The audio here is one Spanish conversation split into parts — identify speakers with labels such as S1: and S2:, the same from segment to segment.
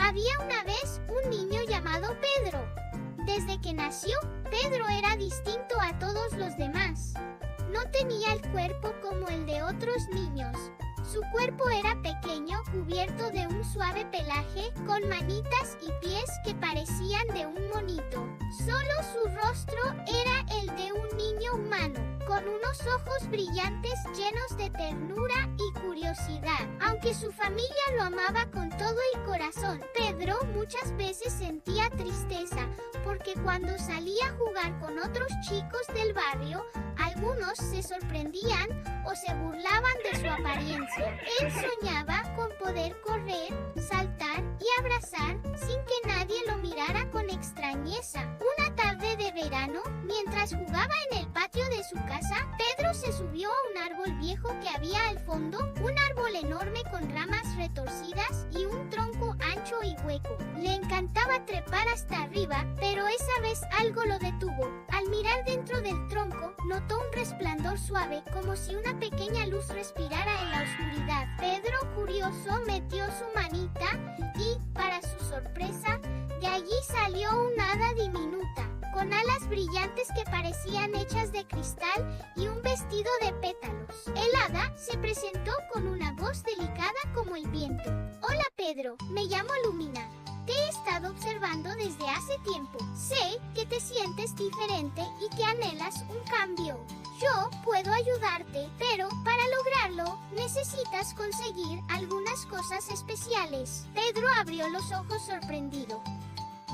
S1: Había una vez un niño llamado Pedro. Desde que nació, Pedro era distinto a todos los demás. No tenía el cuerpo como el de otros niños. Su cuerpo era pequeño, cubierto de un suave pelaje, con manitas y pies que parecían de un monito. Solo su rostro era el de un niño humano, con unos ojos brillantes llenos de ternura y curiosidad. Aunque su familia lo amaba con todo el corazón, Pedro muchas veces sentía tristeza, porque cuando salía a jugar con otros chicos del barrio, algunos se sorprendían o se burlaban de su apariencia. Él soñaba con poder correr, saltar y abrazar sin que nadie lo mirara con extrañeza. Una tarde de verano, mientras jugaba en el patio de su casa, Pedro se subió a un árbol viejo que había al fondo, un árbol enorme con ramas retorcidas y un tronco ancho y hueco. Le encantaba trepar hasta arriba, pero esa vez algo lo detuvo. Al mirar dentro del tronco, notó un resplandor suave, como si una pequeña luz respirara en la oscuridad. Pedro, curioso, metió su manita y, para su sorpresa, de allí salió una hada diminuta, con alas brillantes que parecían hechas de cristal y un vestido de pétalos. El hada se presentó con una voz delicada como el viento. Hola Pedro, me llamo Lumina. Te he estado observando desde hace tiempo. Sé que te sientes diferente y que anhelas un cambio. Yo puedo ayudarte, pero para lograrlo necesitas conseguir algunas cosas especiales. Pedro abrió los ojos sorprendido.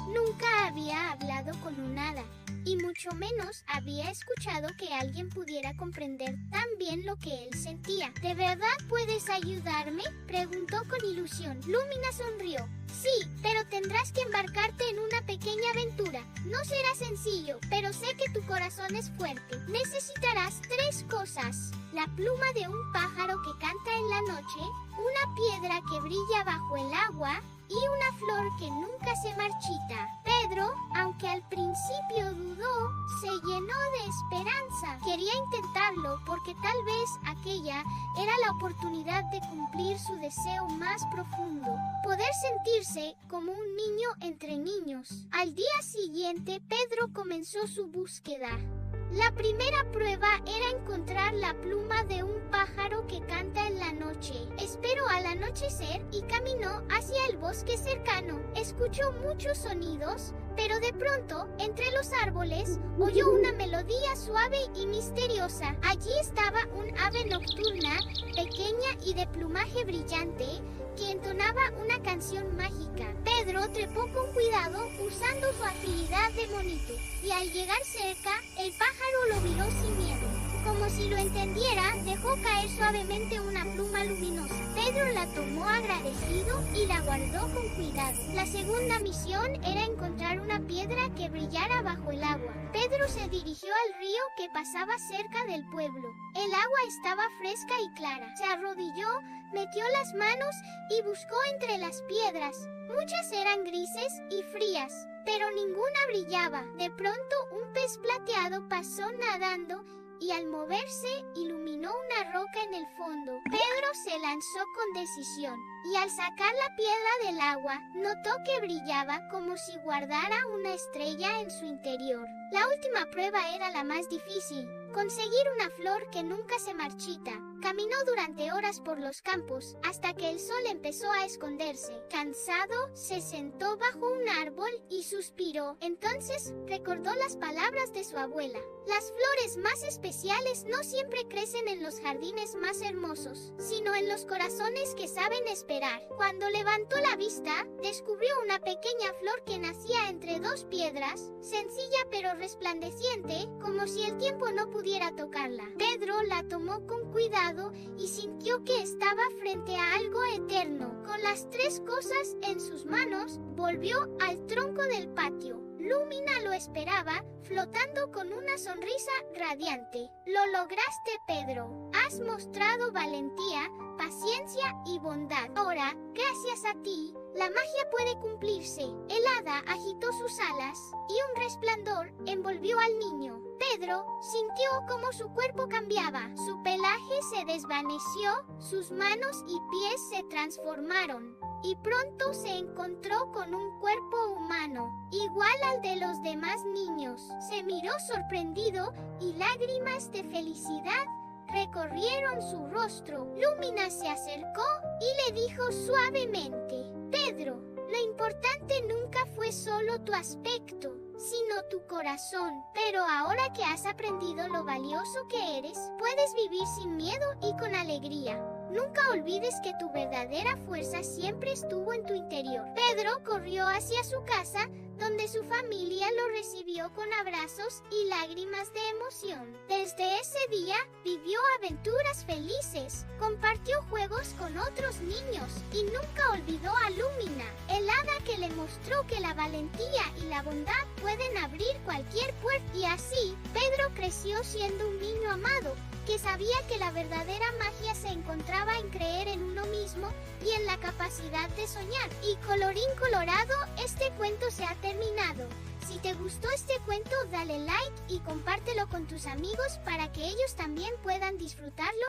S1: Nunca había hablado con un hada, y mucho menos había escuchado que alguien pudiera comprender tan bien lo que él sentía. ¿De verdad puedes ayudarme?, preguntó con ilusión. Lumina sonrió. Sí, pero tendrás que embarcarte en una pequeña aventura. No será sencillo, pero sé que tu corazón es fuerte. Necesitarás 3 cosas: la pluma de un pájaro que canta en la noche, una piedra que brilla bajo el agua y una flor que nunca se marchita. Pedro, aunque al principio dudó, se llenó de esperanza. Quería intentarlo porque tal vez aquella era la oportunidad de cumplir su deseo más profundo: poder sentirse como un niño entre niños. Al día siguiente, Pedro comenzó su búsqueda. La primera prueba era encontrar la pluma de un pájaro que canta en la noche. Esperó al anochecer y caminó hacia el bosque cercano. Escuchó muchos sonidos, pero de pronto, entre los árboles, oyó una melodía suave y misteriosa. Allí estaba un ave nocturna, pequeña y de plumaje brillante, que entonaba una canción mágica. Pedro trepó con cuidado usando su agilidad de monito, y al llegar cerca, el pájaro lo miró sin miedo. Como si lo entendiera, dejó caer suavemente una pluma luminosa. Pedro la tomó agradecido y la guardó con cuidado. La segunda misión era encontrar una piedra que brillara bajo el agua. Pedro se dirigió al río que pasaba cerca del pueblo. El agua estaba fresca y clara. Se arrodilló, metió las manos y buscó entre las piedras. Muchas eran grises y frías, pero ninguna brillaba. De pronto, un pez plateado pasó nadando y al moverse iluminó una roca en el fondo. Pedro se lanzó con decisión y al sacar la piedra del agua, notó que brillaba como si guardara una estrella en su interior. La última prueba era la más difícil: conseguir una flor que nunca se marchita. Caminó durante horas por los campos hasta que el sol empezó a esconderse. Cansado, se sentó bajo un árbol y suspiró. Entonces recordó las palabras de su abuela: las flores más especiales no siempre crecen en los jardines más hermosos, sino en los corazones que saben esperar. Cuando levantó la vista, descubrió una pequeña flor que nacía entre 2 piedras, sencilla pero resplandeciente, como si el tiempo no pudiera tocarla. Pedro la tomó con cuidado y sintió que estaba frente a algo eterno. Con las 3 cosas en sus manos, volvió al tronco del patio. Lumina lo esperaba, flotando con una sonrisa radiante. Lo lograste, Pedro. Has mostrado valentía, paciencia y bondad. Ahora, gracias a ti, la magia puede cumplirse. El hada agitó sus alas y un resplandor envolvió al niño. Pedro sintió cómo su cuerpo cambiaba. Su pelaje se desvaneció, sus manos y pies se transformaron, y pronto se encontró con un cuerpo humano, igual al de los demás niños. Se miró sorprendido y lágrimas de felicidad recorrieron su rostro. Lumina se acercó y le dijo suavemente: Pedro, lo importante nunca fue solo tu aspecto, sino tu corazón. Pero ahora que has aprendido lo valioso que eres, puedes vivir sin miedo y con alegría. Nunca olvides que tu verdadera fuerza siempre estuvo en tu interior. Pedro corrió hacia su casa, donde su familia lo recibió con abrazos y lágrimas de emoción. Desde ese día, vivió aventuras felices, compartió juegos con otros niños y nunca olvidó a Lumina, el hada que le mostró que la valentía y la bondad pueden abrir cualquier puerta. Y así, Pedro creció siendo un niño amado, que sabía que la verdadera magia se encontraba en creer en uno mismo y en la capacidad de soñar. Y colorín colorado, este cuento se ha terminado. Si te gustó este cuento, dale like y compártelo con tus amigos para que ellos también puedan disfrutarlo.